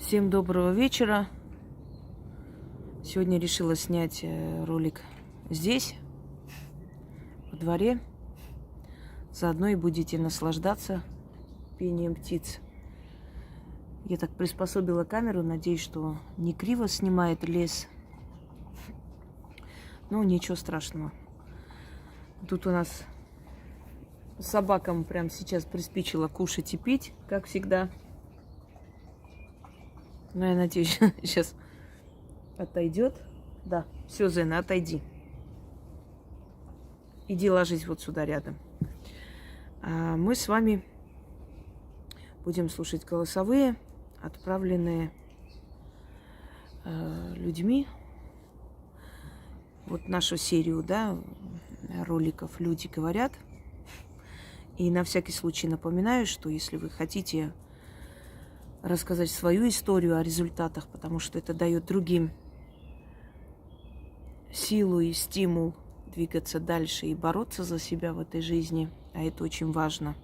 Всем доброго вечера. Сегодня решила снять ролик здесь, во дворе. Заодно и будете наслаждаться пением птиц. Я так приспособила камеру, надеюсь, что не криво снимает лес. Ну, ничего страшного. Тут у нас собакам прямо сейчас приспичило кушать и пить, как всегда. Но я надеюсь, сейчас отойдет. Да, все, Зена, отойди. Иди ложись вот сюда рядом. А мы с вами будем слушать голосовые, отправленные людьми. Вот нашу серию, да, роликов «Люди говорят». И на всякий случай напоминаю, что если вы хотите рассказать свою историю о результатах, потому что это дает другим силу и стимул двигаться дальше и бороться за себя в этой жизни, а это очень важно.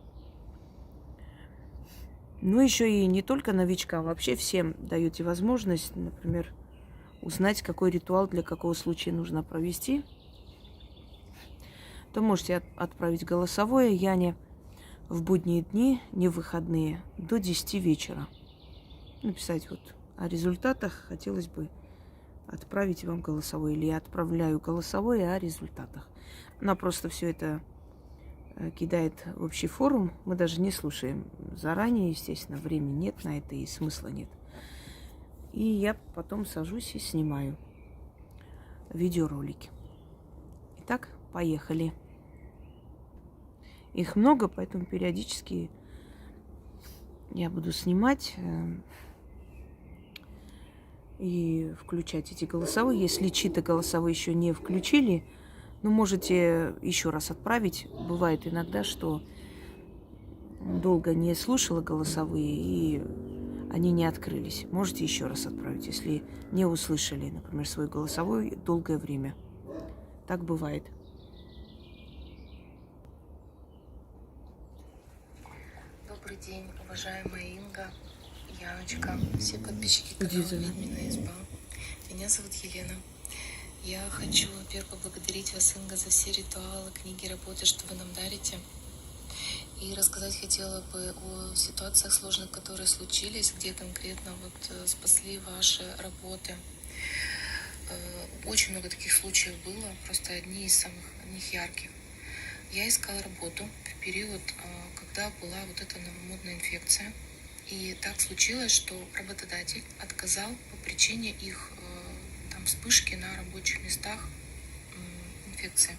Ну, еще и не только новичкам, вообще всем даете возможность, например, узнать, какой ритуал для какого случая нужно провести. То можете отправить голосовое Яне в будние дни, не в выходные, до 10 вечера. Написать вот о результатах, хотелось бы отправить вам голосовое. Или я отправляю голосовое о результатах. Она просто все это кидает в общий форум. Мы даже не слушаем заранее, естественно, времени нет на это и смысла нет. И я потом сажусь и снимаю видеоролики. Итак, поехали. Их много, поэтому периодически я буду снимать и включать эти голосовые. Если чьи-то голосовые еще не включили, ну, можете еще раз отправить. Бывает иногда, что долго не слушала голосовые, и они не открылись. Можете еще раз отправить, если не услышали, например, свой голосовой долгое время. Так бывает. Добрый день, уважаемая Инга, Яночка, все подписчики канала «Ведьмина изба». Меня зовут Елена. Я хочу, во-первых, поблагодарить вас, Инга, за все ритуалы, книги, работы, что вы нам дарите. И рассказать хотела бы о ситуациях сложных, которые случились, где конкретно вот спасли ваши работы. Очень много таких случаев было, просто одни из самых них ярких. Я искала работу в период, когда была вот эта новомодная инфекция. И так случилось, что работодатель отказал по причине их там вспышки на рабочих местах инфекции.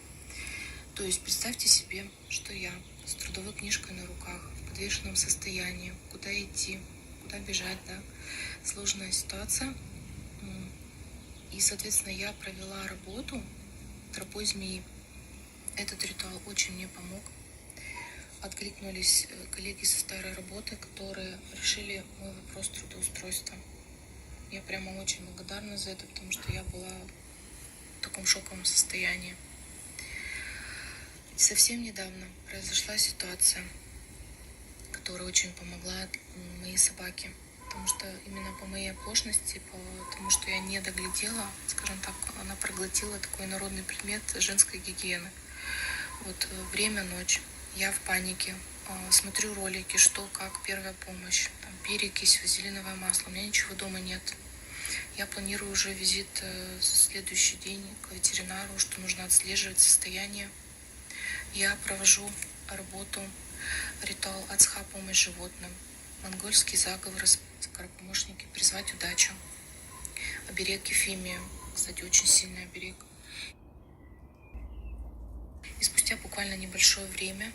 То есть представьте себе, что я с трудовой книжкой на руках, в подвешенном состоянии, куда идти, куда бежать, да, сложная ситуация. И, соответственно, я провела работу тропой змеи. Этот ритуал очень мне помог. Откликнулись коллеги со старой работы, которые решили мой вопрос трудоустройства. Я прямо очень благодарна за это, потому что я была в таком шоковом состоянии. Совсем недавно произошла ситуация, которая очень помогла моей собаке. Потому что именно по моей оплошности, потому что я не доглядела, скажем так, она проглотила такой народный предмет женской гигиены. Вот время, ночь. Я в панике. Смотрю ролики, что, как, первая помощь. Там, перекись, вазелиновое масло. У меня ничего дома нет. Я планирую уже визит в следующий день к ветеринару, что нужно отслеживать состояние. Я провожу работу, ритуал ацха, помощь животным. Монгольский заговор, скоропомощники, призвать удачу. Оберег Ефимия. Кстати, очень сильный оберег. И спустя буквально небольшое время,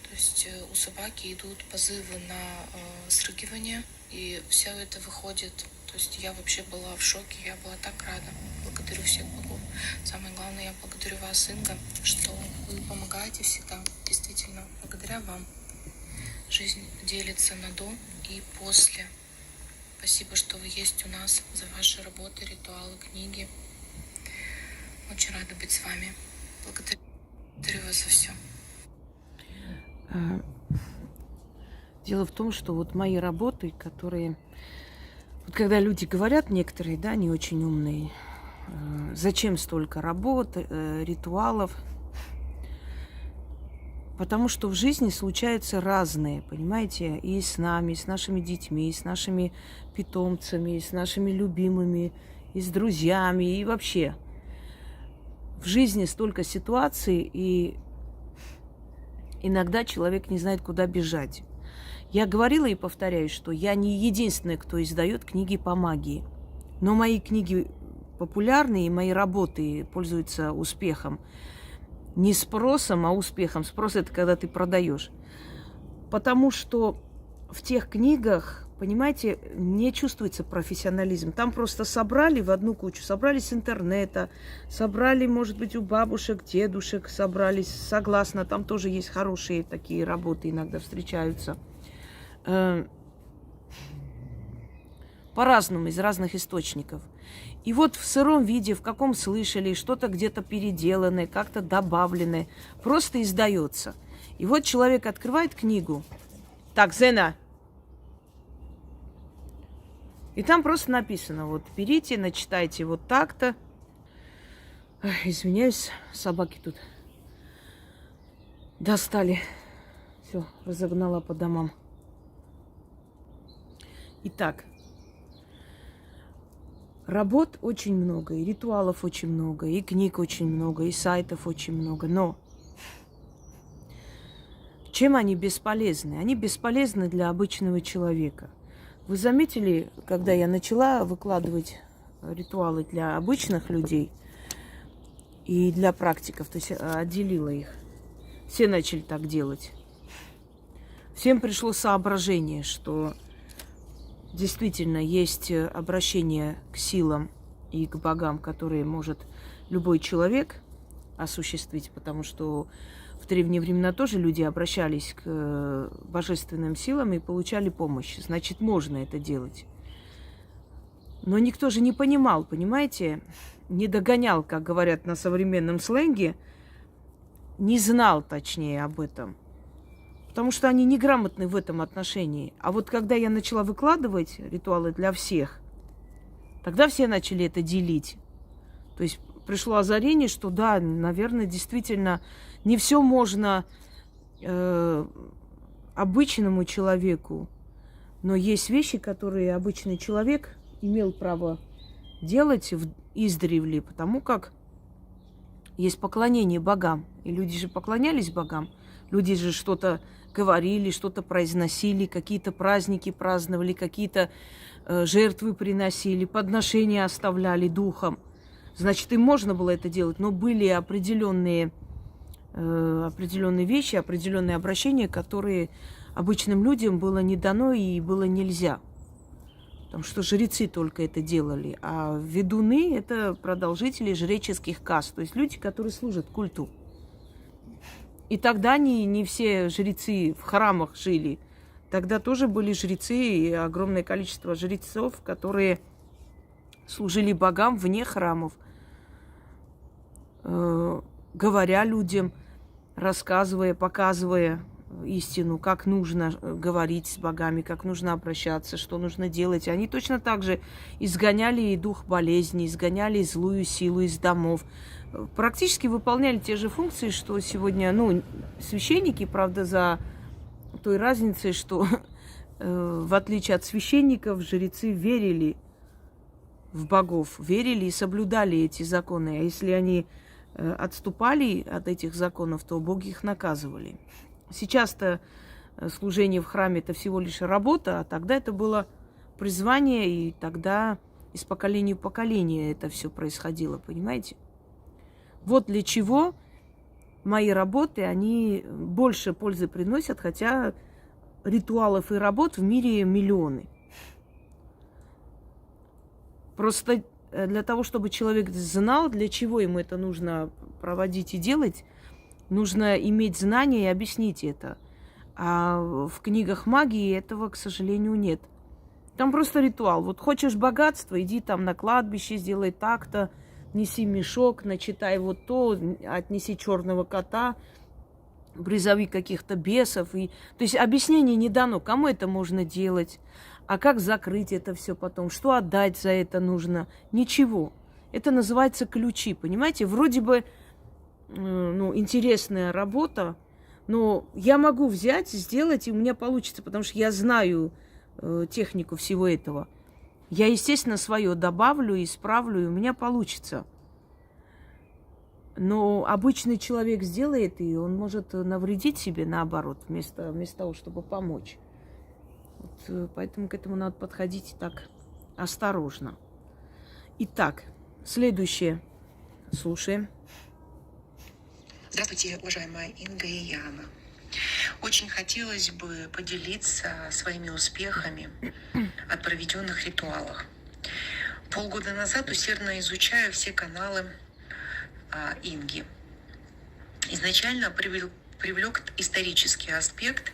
то есть у собаки идут позывы на срыгивание, и все это выходит. То есть я вообще была в шоке, я была так рада. Благодарю всех богов. Самое главное, я благодарю вас, Инга, что вы помогаете всегда. Действительно, благодаря вам жизнь делится на до и после. Спасибо, что вы есть у нас, за ваши работы, ритуалы, книги. Очень рада быть с вами. Благодарю вас за все. Дело в том, что вот мои работы, которые Вот когда люди говорят, некоторые, да, не очень умные, зачем столько работ, ритуалов? Потому что в жизни случаются разные, понимаете, и с нами, и с нашими детьми, и с нашими питомцами, и с нашими любимыми, и с друзьями, и вообще. В жизни столько ситуаций, и иногда человек не знает, куда бежать. Я говорила и повторяю, что я не единственная, кто издает книги по магии. Но мои книги популярны, и мои работы пользуются успехом. Не спросом, а успехом. Спрос – это когда ты продаешь. Потому что в тех книгах, понимаете, не чувствуется профессионализм. Там просто собрали в одну кучу. Собрали с интернета, собрали, может быть, у бабушек, дедушек собрались. Согласна, там тоже есть хорошие такие работы, иногда встречаются. По-разному, из разных источников. И вот в сыром виде, в каком слышали, что-то где-то переделанное, как-то добавленное, просто издается. И вот человек открывает книгу. Так, Зена. И там просто написано, вот, берите, начитайте вот так-то. Извиняюсь, собаки тут достали. Все, разогнала по домам. Итак, работ очень много, и ритуалов очень много, и книг очень много, и сайтов очень много. Но чем они бесполезны? Они бесполезны для обычного человека. Вы заметили, когда я начала выкладывать ритуалы для обычных людей и для практиков, то есть отделила их, все начали так делать. Всем пришло соображение, что действительно есть обращение к силам и к богам, которые может любой человек осуществить, потому что в древние времена тоже люди обращались к божественным силам и получали помощь. Значит, можно это делать. Но никто же не понимал, понимаете, не догонял, как говорят на современном сленге, не знал, точнее, об этом. Потому что они неграмотны в этом отношении. А вот когда я начала выкладывать ритуалы для всех, тогда все начали это делить. То есть пришло озарение, что да, наверное, действительно не все можно обычному человеку, но есть вещи, которые обычный человек имел право делать издревле, потому как есть поклонение богам. И люди же поклонялись богам. Люди же что-то говорили, что-то произносили, какие-то праздники праздновали, какие-то жертвы приносили, подношения оставляли духом. Значит, им можно было это делать, но были определенные вещи, определенные обращения, которые обычным людям было не дано и было нельзя. Потому что жрецы только это делали, а ведуны – это продолжители жреческих каст, то есть люди, которые служат культу. И тогда не все жрецы в храмах жили. Тогда тоже были жрецы, и огромное количество жрецов, которые служили богам вне храмов, говоря людям, рассказывая, показывая истину, как нужно говорить с богами, как нужно обращаться, что нужно делать. Они точно так же изгоняли и дух болезни, изгоняли злую силу из домов. Практически выполняли те же функции, что сегодня, священники, правда, за той разницей, что в отличие от священников, жрецы верили в богов, верили и соблюдали эти законы. А если они отступали от этих законов, то боги их наказывали. Сейчас-то служение в храме – это всего лишь работа, а тогда это было призвание, и тогда из поколения в поколение это все происходило, понимаете? Вот для чего мои работы, они больше пользы приносят, хотя ритуалов и работ в мире миллионы. Просто для того, чтобы человек знал, для чего ему это нужно проводить и делать, нужно иметь знания и объяснить это. А в книгах магии этого, к сожалению, нет. Там просто ритуал. Вот хочешь богатства, иди там на кладбище, сделай так-то, неси мешок, начитай вот то, отнеси черного кота, призови каких-то бесов. То есть объяснение не дано, кому это можно делать, а как закрыть это все потом, что отдать за это нужно. Ничего. Это называется ключи, понимаете? Вроде бы интересная работа, но я могу взять, сделать, и у меня получится, потому что я знаю технику всего этого. Я, естественно, свое добавлю, исправлю, и у меня получится. Но обычный человек сделает, и он может навредить себе наоборот, вместо того, чтобы помочь. Вот, поэтому к этому надо подходить так осторожно. Итак, следующее. Слушаем. Здравствуйте, уважаемая Инга и Яна. Очень хотелось бы поделиться своими успехами от проведенных ритуалов. Полгода назад усердно изучаю все каналы Инги. Изначально привлек исторический аспект.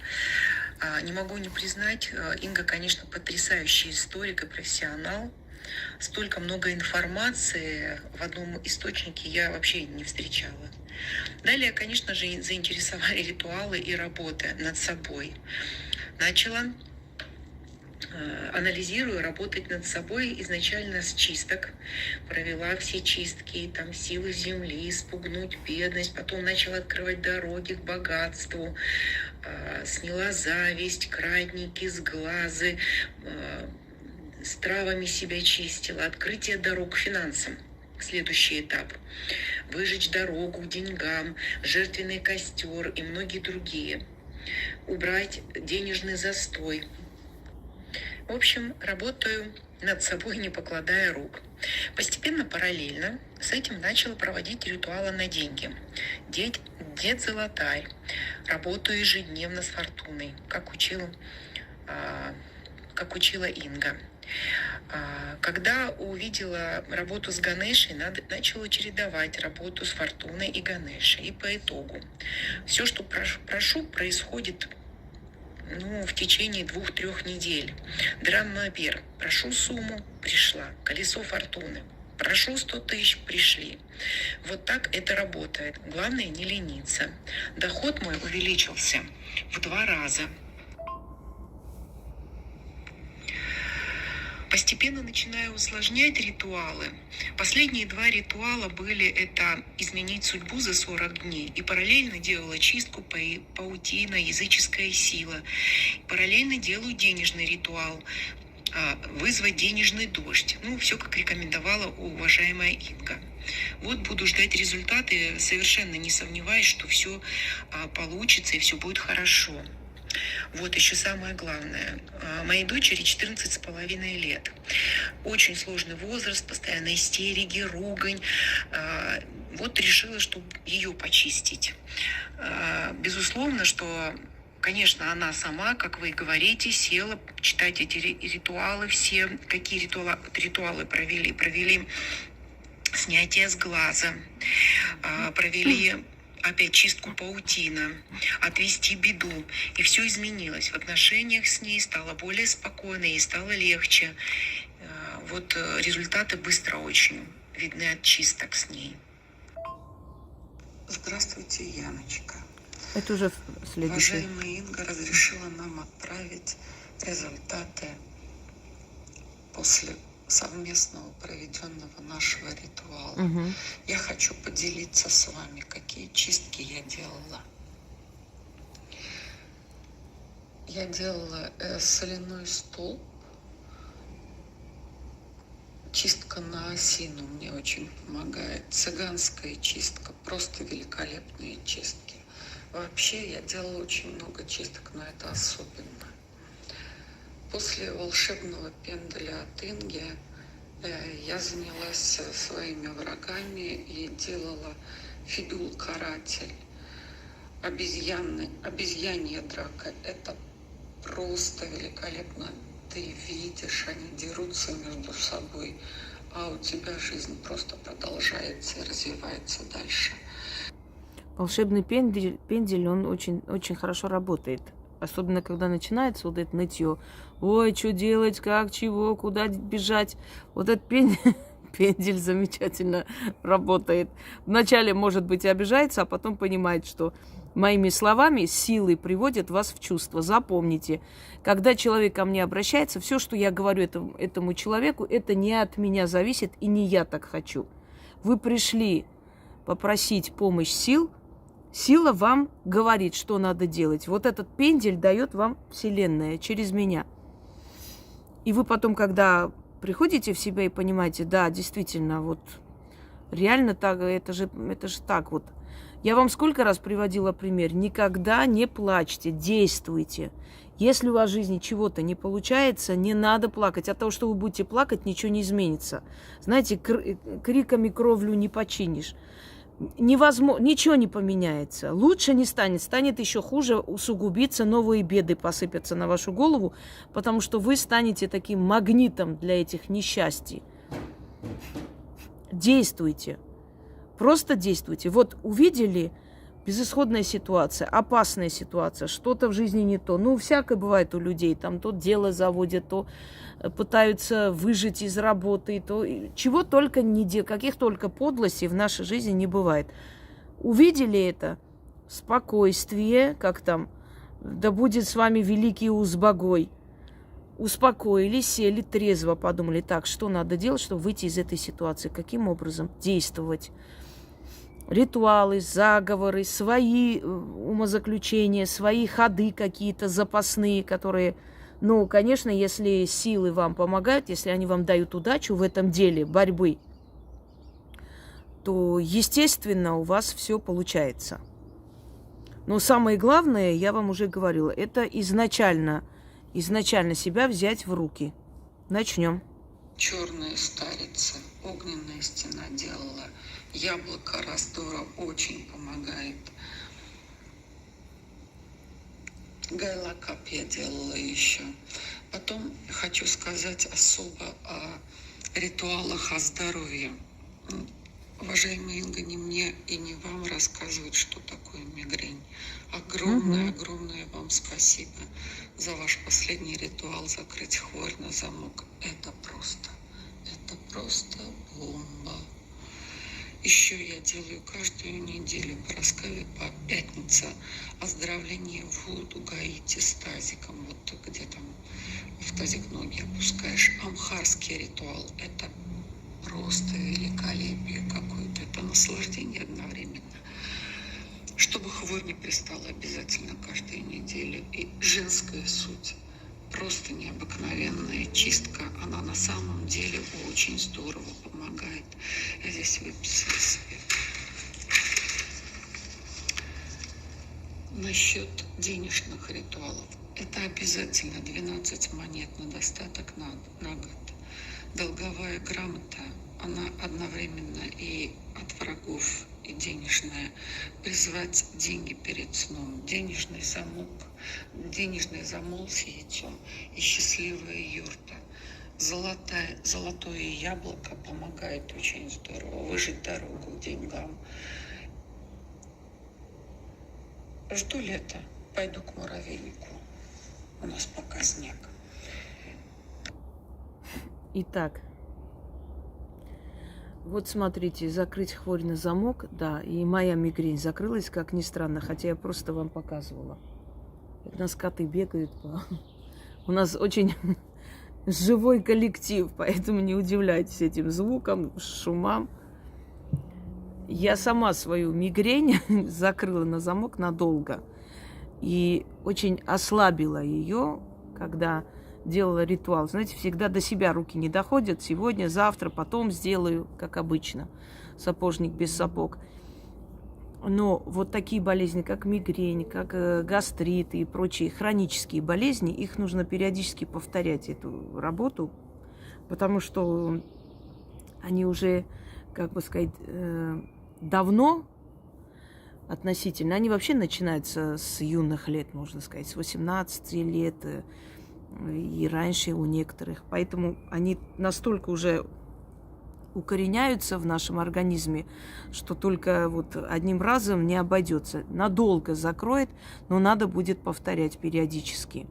Не могу не признать, Инга, конечно, потрясающий историк и профессионал. Столько много информации в одном источнике я вообще не встречала. Далее, конечно же, заинтересовали ритуалы и работы над собой. Начала, анализируя, работать над собой изначально с чисток. Провела все чистки, там, силы земли, спугнуть бедность. Потом начала открывать дороги к богатству. Сняла зависть, крадники, сглазы. С травами себя чистила. Открытие дорог к финансам. Следующий этап. Выжечь дорогу к деньгам, жертвенный костер и многие другие. Убрать денежный застой. В общем, работаю над собой, не покладая рук. Постепенно, параллельно с этим начала проводить ритуалы на деньги. Дед Золотарь. Работаю ежедневно с фортуной, как учила Инга. Когда увидела работу с Ганешей, начала чередовать работу с Фортуной и Ганешей. И по итогу все, что прошу, происходит в течение 2-3 недель. Драм-мобер. Прошу сумму, пришла. Колесо фортуны. Прошу 100 тысяч, пришли. Вот так это работает. Главное не лениться. Доход мой увеличился в 2 раза. Постепенно начинаю усложнять ритуалы. Последние 2 ритуала были это изменить судьбу за 40 дней. И параллельно делала чистку паутина, языческая сила. Параллельно делаю денежный ритуал. Вызвать денежный дождь. Все, как рекомендовала уважаемая Инга. Вот буду ждать результаты, совершенно не сомневаюсь, что все получится и все будет хорошо. Вот еще самое главное. Моей дочери 14,5 лет. Очень сложный возраст, постоянно истерики, ругань. Вот решила, чтобы ее почистить. Безусловно, что, конечно, она сама, как вы говорите, села читать эти ритуалы все. Какие ритуалы провели? Провели снятие с глаза, провели опять чистку паутина, отвести беду. И все изменилось. В отношениях с ней стало более спокойно, ей стало легче. Вот результаты быстро очень видны от чисток с ней. Здравствуйте, Яночка. Это уже следующее. Уважаемая Инга разрешила нам отправить результаты после совместного проведенного нашего ритуала. Угу. Я хочу поделиться с вами, какие чистки я делала. Я делала соляной столб, чистка на осину мне очень помогает, цыганская чистка, просто великолепные чистки. Вообще я делала очень много чисток, но это особенно. После волшебного пенделя от Инги я занялась своими врагами и делала фидул-каратель. Обезьянья драка. Это просто великолепно. Ты видишь, они дерутся между собой, а у тебя жизнь просто продолжается и развивается дальше. Волшебный пендель, он очень, очень хорошо работает. Особенно, когда начинается вот это нытье. Ой, что делать, как, чего, куда бежать. Вот этот пендель замечательно работает. Вначале, может быть, и обижается, а потом понимает, что моими словами, силой приводят вас в чувство. Запомните, когда человек ко мне обращается, все, что я говорю этому человеку, это не от меня зависит и не я так хочу. Вы пришли попросить помощь сил, сила вам говорит, что надо делать. Вот этот пендель дает вам Вселенная через меня. И вы потом, когда приходите в себя и понимаете, да, действительно, вот реально так, это же так вот. Я вам сколько раз приводила пример. Никогда не плачьте, действуйте. Если у вас в жизни чего-то не получается, не надо плакать. От того, что вы будете плакать, ничего не изменится. Знаете, криками кровлю не починишь. Невозможно, ничего не поменяется. Лучше не станет, станет еще хуже, усугубиться, новые беды посыпятся на вашу голову, потому что вы станете таким магнитом для этих несчастий. Действуйте. Просто действуйте. Вот увидели безысходная ситуация, опасная ситуация, что-то в жизни не то. Ну, всякое бывает у людей. Там то дело заводят, то пытаются выжить из работы, то чего только не делают, каких только подлостей в нашей жизни не бывает. Увидели это, спокойствие, как там, да будет с вами великий Узбагой. Успокоились, сели, трезво подумали, так, что надо делать, чтобы выйти из этой ситуации, каким образом действовать. Ритуалы, заговоры, свои умозаключения, свои ходы какие-то запасные, которые, ну, конечно, если силы вам помогают, если они вам дают удачу в этом деле борьбы, то, естественно, у вас все получается. Но самое главное, я вам уже говорила, это изначально себя взять в руки. Начнем. Черная старица, огненная стена делала. Яблоко раздора очень помогает. Гайлакап я делала еще. Потом хочу сказать особо о ритуалах о здоровье. Уважаемые Инга, не мне и не вам рассказывать, что такое мигрень. Огромное вам спасибо за ваш последний ритуал закрыть хворь на замок. Это просто бомба. Еще я делаю каждую неделю по рассказе по пятнице оздоровление вуду гаити с тазиком. Вот где там в тазик ноги опускаешь. Амхарский ритуал. Это просто великолепие какое-то. Это наслаждение одновременно. Чтобы хворь не пристала обязательно каждую неделю. И женская суть. Просто необыкновенная чистка. Она на самом деле очень здорово помогает. Я здесь выписала себе. Насчет денежных ритуалов. Это обязательно 12 монет на достаток на год. Долговая грамота, она одновременно и от врагов, и денежная. Призвать деньги перед сном. Денежный замол с яйцом и счастливая юрта. Золотое яблоко помогает очень здорово выжить дорогу к деньгам. Жду лета. Пойду к муравейнику. У нас пока снег. Итак, вот смотрите, закрыть хворь на замок, да, и моя мигрень закрылась, как ни странно, хотя я просто вам показывала. У нас коты бегают. У нас очень живой коллектив, поэтому не удивляйтесь этим звукам, шумам. Я сама свою мигрень закрыла на замок надолго и очень ослабила ее, когда делала ритуал. Знаете, всегда до себя руки не доходят. Сегодня, завтра, потом сделаю, как обычно. Сапожник без сапог. Но вот такие болезни, как мигрень, как гастрит и прочие хронические болезни, их нужно периодически повторять, эту работу, потому что они уже, как бы сказать, давно относительно. Они вообще начинаются с юных лет, можно сказать, с 18 лет и раньше у некоторых. Поэтому они настолько уже укореняются в нашем организме, что только вот одним разом не обойдется. Надолго закроет, но надо будет повторять периодически.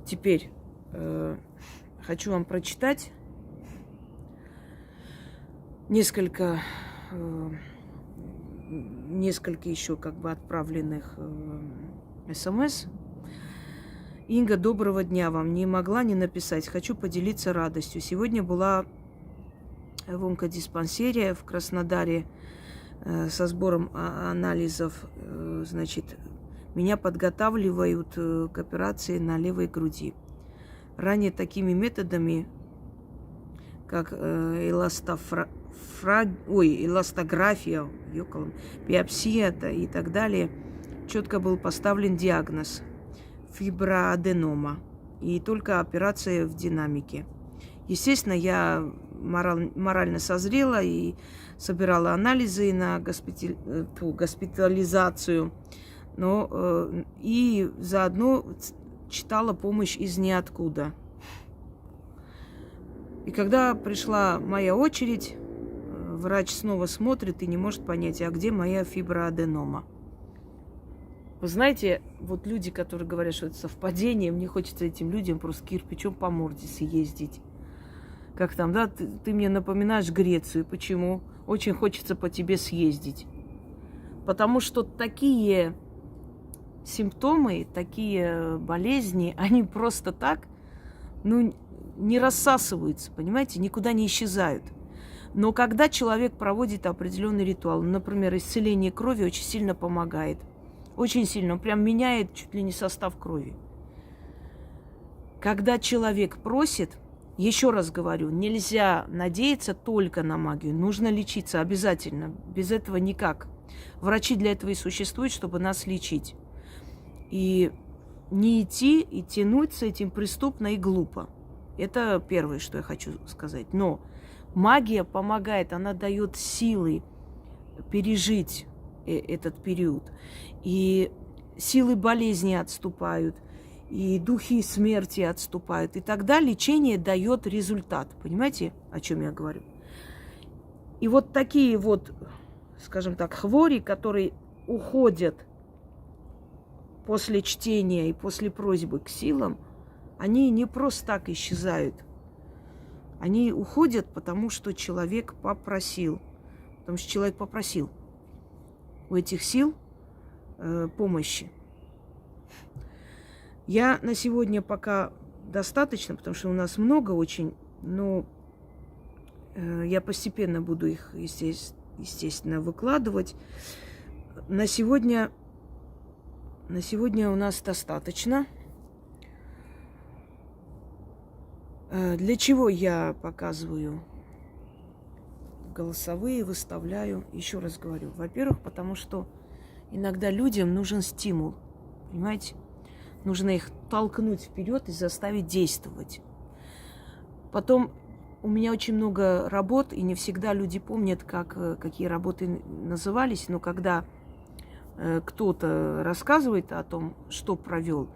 Теперь хочу вам прочитать несколько еще как бы отправленных СМС. Инга, доброго дня вам. Не могла не написать. Хочу поделиться радостью. Сегодня была в онкодиспансере в Краснодаре со сбором анализов. Значит, меня подготавливают к операции на левой груди. Ранее такими методами, как эластография, биопсия и так далее, четко был поставлен диагноз фиброаденома. И только операция в динамике. Естественно, я морально созрела и собирала анализы на госпитализацию, но и заодно читала помощь из ниоткуда. И когда пришла моя очередь, врач снова смотрит и не может понять, а где моя фиброаденома. Вы знаете, вот люди, которые говорят, что это совпадение, мне хочется этим людям просто кирпичом по морде съездить. Как там, да, ты мне напоминаешь Грецию. Почему? Очень хочется по тебе съездить. Потому что такие симптомы, такие болезни, они просто так, не рассасываются, понимаете, никуда не исчезают. Но когда человек проводит определенный ритуал, например, исцеление крови очень сильно помогает. Очень сильно. Он прям меняет чуть ли не состав крови. Когда человек просит, еще раз говорю, нельзя надеяться только на магию. Нужно лечиться обязательно. Без этого никак. Врачи для этого и существуют, чтобы нас лечить. И не идти и тянуть с этим преступно и глупо. Это первое, что я хочу сказать. Но магия помогает, она дает силы пережить этот период. И силы болезни отступают, и духи смерти отступают. И тогда лечение дает результат. Понимаете, о чем я говорю? И вот такие вот, скажем так, хвори, которые уходят после чтения и после просьбы к силам, они не просто так исчезают. Они уходят, потому что человек попросил. Потому что человек попросил у этих сил помощи. Я на сегодня пока достаточно, потому что у нас много очень, но я постепенно буду их, естественно, выкладывать. На сегодня у нас достаточно. Для чего я показываю голосовые, выставляю? Еще раз говорю. Во-первых, потому что иногда людям нужен стимул. Понимаете? Нужно их толкнуть вперед и заставить действовать. Потом у меня очень много работ, и не всегда люди помнят, какие работы назывались. Но когда кто-то рассказывает о том, что провел,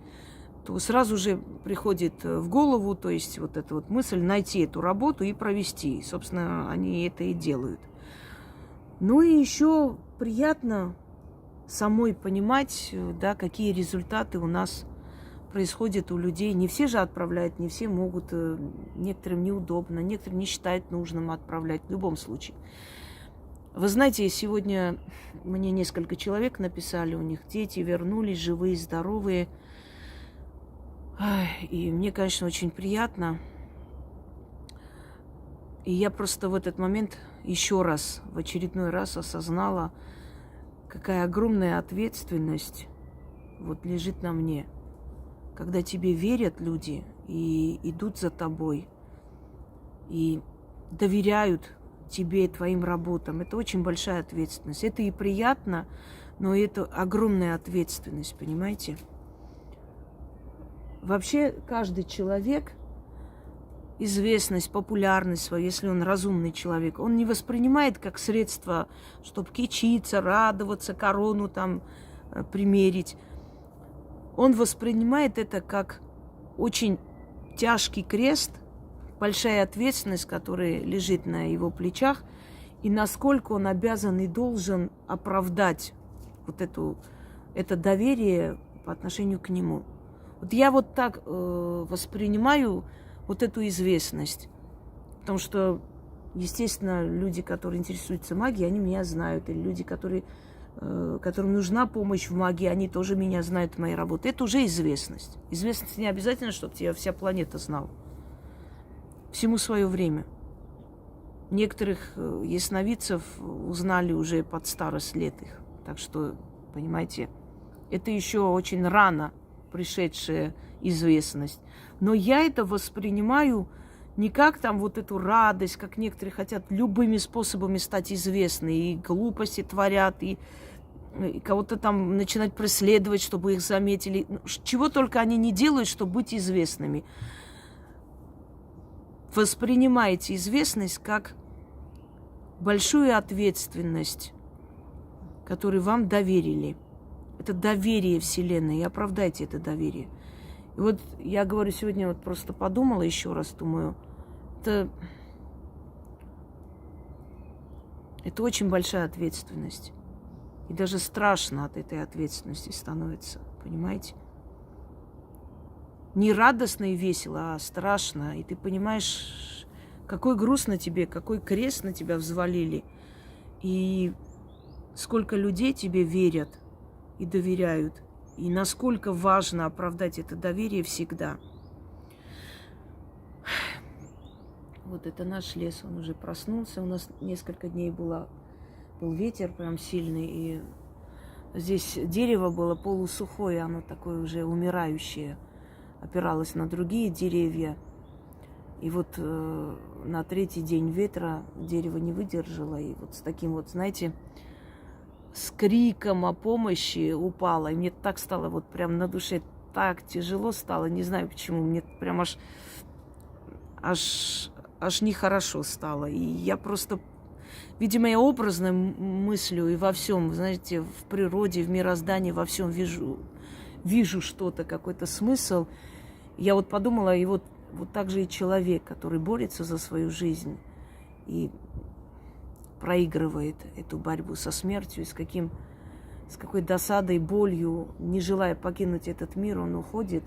то сразу же приходит в голову, то есть вот эта вот мысль найти эту работу и провести. И, собственно, они это и делают. Ну и еще приятно самой понимать, да, какие результаты у нас происходят у людей. Не все же отправляют, не все могут, некоторым неудобно, некоторые не считают нужным отправлять в любом случае. Вы знаете, сегодня мне несколько человек написали, у них дети вернулись, живые, здоровые. И мне, конечно, очень приятно. И я просто в этот момент еще раз, в очередной раз осознала, какая огромная ответственность вот лежит на мне. Когда тебе верят люди и идут за тобой, и доверяют тебе и твоим работам, это очень большая ответственность. Это и приятно, но это огромная ответственность, понимаете? Вообще каждый человек, известность, популярность свою, если он разумный человек, он не воспринимает как средство, чтобы кичиться, радоваться, корону там примерить. Он воспринимает это как очень тяжкий крест, большая ответственность, которая лежит на его плечах, и насколько он обязан и должен оправдать вот это доверие по отношению к нему. Вот я вот так воспринимаю вот эту известность. Потому что Естественно, люди, которые интересуются магией, они меня знают. Или люди, которым нужна помощь в магии, они тоже меня знают, моей работы. Это уже известность. Известность не обязательно, чтобы тебя вся планета знала. Всему свое время. Некоторых ясновидцев узнали уже под старость лет их. Так что, понимаете, это еще очень рано пришедшая известность. Но я это воспринимаю не как там вот эту радость, как некоторые хотят любыми способами стать известны, и глупости творят, и кого-то там начинать преследовать, чтобы их заметили. Чего только они не делают, чтобы быть известными. Воспринимайте известность как большую ответственность, которую вам доверили. Это доверие Вселенной, и оправдайте это доверие. И вот я говорю, сегодня вот просто подумала еще раз, думаю, это очень большая ответственность. И даже страшно от этой ответственности становится, понимаете? Не радостно и весело, а страшно. И ты понимаешь, какой груз на тебе, какой крест на тебя взвалили. И сколько людей тебе верят и доверяют. И насколько важно оправдать это доверие всегда. Вот это наш лес, он уже проснулся. У нас несколько дней был ветер прям сильный. И здесь дерево было полусухое, оно такое уже умирающее. Опиралось на другие деревья. И вот на третий день ветра дерево не выдержало. И вот с таким вот, знаете, с криком о помощи упала. И мне так стало вот прям на душе, так тяжело стало. Не знаю почему. Мне прям аж нехорошо стало. И я просто, видимо, я образно мыслю и во всем, знаете, в природе, в мироздании, во всем вижу что-то, какой-то смысл. Я вот подумала, и вот так же и человек, который борется за свою жизнь и проигрывает эту борьбу со смертью, и с какой досадой, болью, не желая покинуть этот мир, он уходит.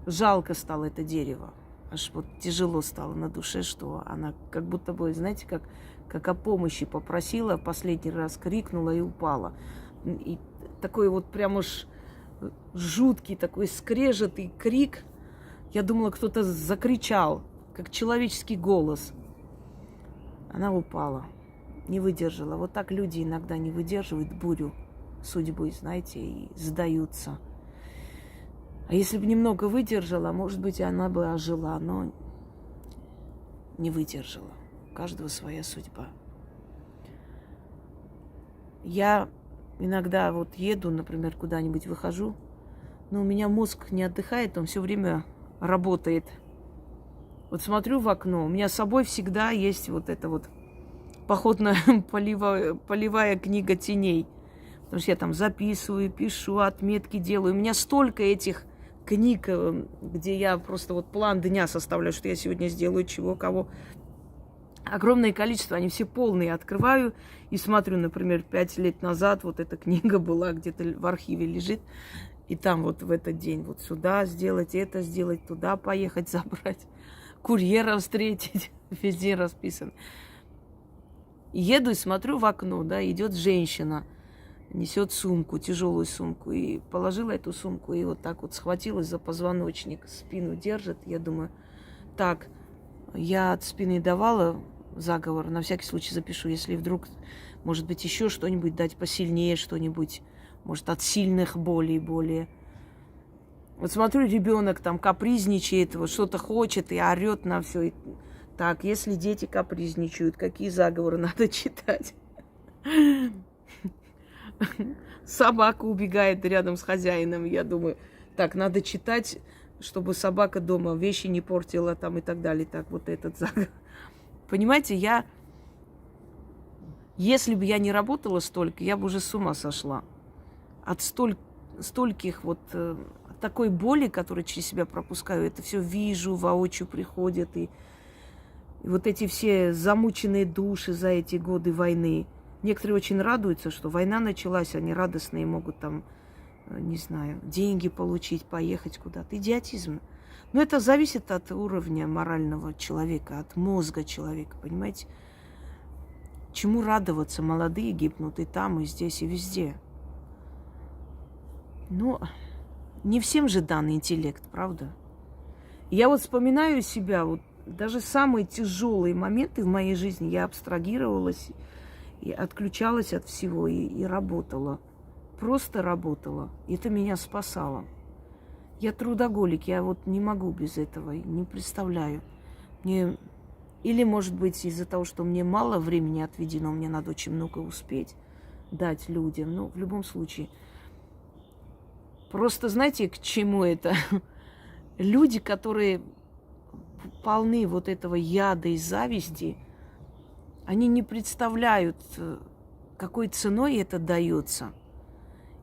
Жалко стало это дерево. Аж вот тяжело стало на душе, что она как будто бы, знаете, как о помощи попросила, последний раз крикнула и упала. И такой вот прям уж жуткий такой скрежетый крик. Я думала, кто-то закричал, как человеческий голос. Она упала, не выдержала. Вот так люди иногда не выдерживают бурю судьбы, знаете, и сдаются. А если бы немного выдержала, может быть, она бы ожила, но не выдержала. У каждого своя судьба. Я иногда вот еду, например, куда-нибудь выхожу, но у меня мозг не отдыхает, он все время работает. Вот смотрю в окно, у меня с собой всегда есть вот эта вот походная полевая книга теней. Потому что я там записываю, пишу, отметки делаю. У меня столько этих книг, где я просто вот план дня составляю, что я сегодня сделаю, чего, кого. Огромное количество, они все полные. Открываю и смотрю, например, 5 лет назад вот эта книга была, где-то в архиве лежит. И там вот в этот день вот сюда сделать, это сделать, туда поехать, забрать. Курьера встретить, везде расписан. Еду и смотрю в окно, да, идет женщина, несет сумку, тяжелую сумку, и положила эту сумку, и вот так вот схватилась за позвоночник, спину держит. Я думаю, так, я от спины давала заговор, на всякий случай запишу, если вдруг, может быть, еще что-нибудь дать посильнее, что-нибудь, может, от сильных болей более. Вот смотрю, ребенок там капризничает, вот что-то хочет и орет на все. Так, если дети капризничают, какие заговоры надо читать? Собака убегает рядом с хозяином. Я думаю, так, надо читать, чтобы собака дома вещи не портила там и так далее. Так, вот этот заговор. Понимаете, если бы я не работала столько, я бы уже с ума сошла. От стольких вот такой боли, которую через себя пропускаю, это все вижу, воочию приходят. И вот эти все замученные души за эти годы войны. Некоторые очень радуются, что война началась, они радостные, могут там, не знаю, деньги получить, поехать куда-то. Идиотизм. Но это зависит от уровня морального человека, от мозга человека, понимаете? Чему радоваться? Молодые гибнут и там, и здесь, и везде. Но не всем же дан интеллект, правда? Я вот вспоминаю себя, вот даже самые тяжелые моменты в моей жизни я абстрагировалась и отключалась от всего и работала. Просто работала. И это меня спасало. Я трудоголик, я вот не могу без этого, не представляю. Мне... Или, может быть, из-за того, что мне мало времени отведено, мне надо очень много успеть дать людям. Ну, в любом случае. Просто знаете, к чему это? Люди, которые полны вот этого яда и зависти, они не представляют, какой ценой это дается.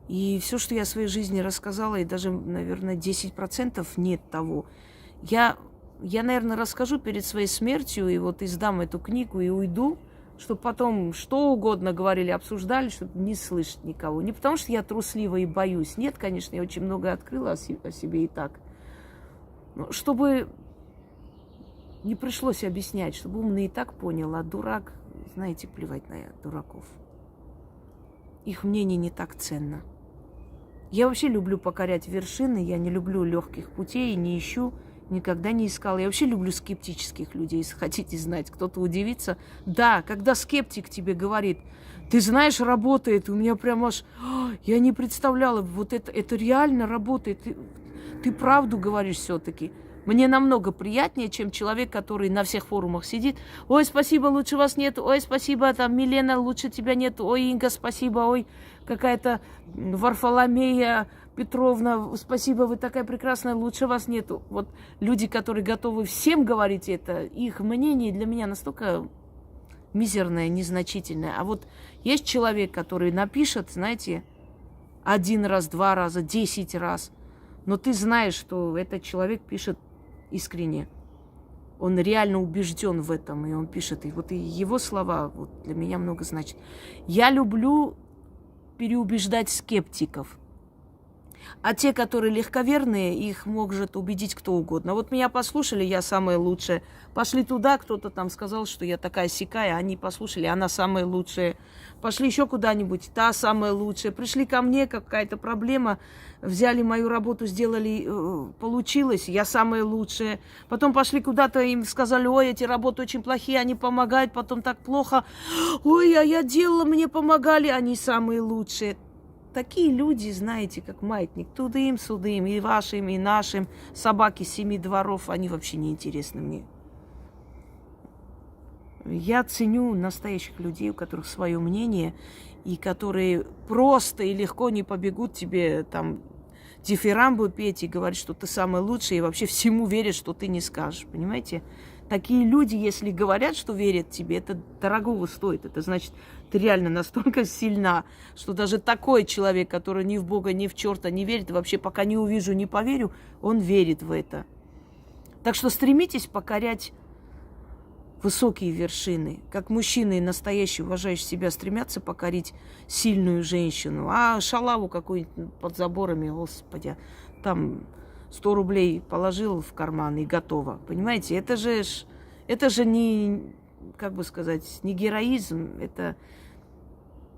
И все, что я в своей жизни рассказала, и даже, наверное, 10% нет того. Я, наверное, расскажу перед своей смертью, и вот издам эту книгу, и уйду, чтобы потом что угодно говорили, обсуждали, чтобы не слышать никого. Не потому, что я труслива и боюсь. Нет, конечно, я очень много открыла о себе и так. Но чтобы не пришлось объяснять, чтобы умный и так понял, а дурак, знаете, плевать на дураков. Их мнение не так ценно. Я вообще люблю покорять вершины, я не люблю легких путей, не ищу, никогда не искала. Я вообще люблю скептических людей, если хотите знать. Кто-то удивится. Да, когда скептик тебе говорит, ты знаешь, работает, у меня прям аж... Я не представляла, вот это реально работает. Ты правду говоришь все-таки. Мне намного приятнее, чем человек, который на всех форумах сидит. Ой, спасибо, лучше вас нет. Ой, спасибо, там, Милена, лучше тебя нет. Ой, Инга, спасибо. Ой, какая-то Варфоломея Петровна, спасибо, вы такая прекрасная, лучше вас нету. Вот люди, которые готовы всем говорить это, их мнение для меня настолько мизерное, незначительное. А вот есть человек, который напишет, знаете, 1 раз, 2 раза, 10 раз, но ты знаешь, что этот человек пишет искренне. Он реально убежден в этом, и он пишет. И вот и его слова вот, для меня много значат. Я люблю переубеждать скептиков. А те, которые легковерные, их может убедить кто угодно. Вот меня послушали, я самая лучшая. Пошли туда, кто-то там сказал, что я такая сякая, они послушали, она самая лучшая. Пошли еще куда-нибудь, та самая лучшая. Пришли ко мне, какая-то проблема, взяли мою работу, сделали, получилось, я самая лучшая. Потом пошли куда-то, им сказали, ой, эти работы очень плохие, они помогают, потом так плохо. Ой, а я делала, мне помогали, они самые лучшие. Такие люди, знаете, как маятник, тудым, судым, и вашим, и нашим, собаки 7 дворов, они вообще не интересны мне. Я ценю настоящих людей, у которых свое мнение, и которые просто и легко не побегут тебе там дифирамбы петь и говорить, что ты самый лучший, и вообще всему верят, что ты не скажешь, понимаете? Такие люди, если говорят, что верят тебе, это дорогого стоит. Это значит, ты реально настолько сильна, что даже такой человек, который ни в Бога, ни в черта не верит, вообще пока не увижу, не поверю, он верит в это. Так что стремитесь покорять высокие вершины. Как мужчины настоящие, уважающие себя, стремятся покорить сильную женщину. А шалаву какую-нибудь под заборами, господи, там 100 рублей положил в карман и готово. Понимаете, это же не, как бы сказать, не героизм, это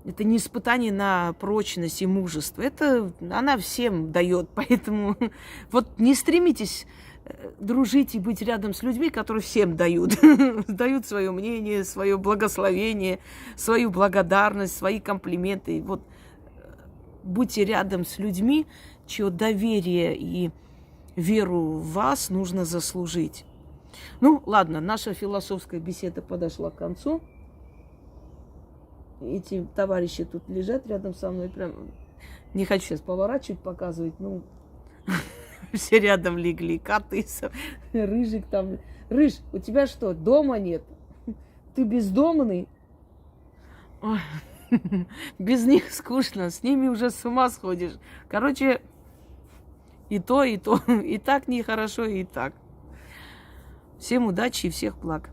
не испытание на прочность и мужество. Это она всем дает. Поэтому вот не стремитесь дружить и быть рядом с людьми, которые всем дают. Дают свое мнение, свое благословение, свою благодарность, свои комплименты. Вот будьте рядом с людьми, чье доверие и веру в вас нужно заслужить. Ну, ладно, наша философская беседа подошла к концу. Эти товарищи тут лежат рядом со мной. Прям не хочу сейчас поворачивать, показывать. Ну, все рядом легли. Коты, Рыжик там. Рыж, у тебя что, дома нет? Ты бездомный? Ой, без них скучно. С ними уже с ума сходишь. Короче, и то, и то. И так нехорошо, и так. Всем удачи и всех благ.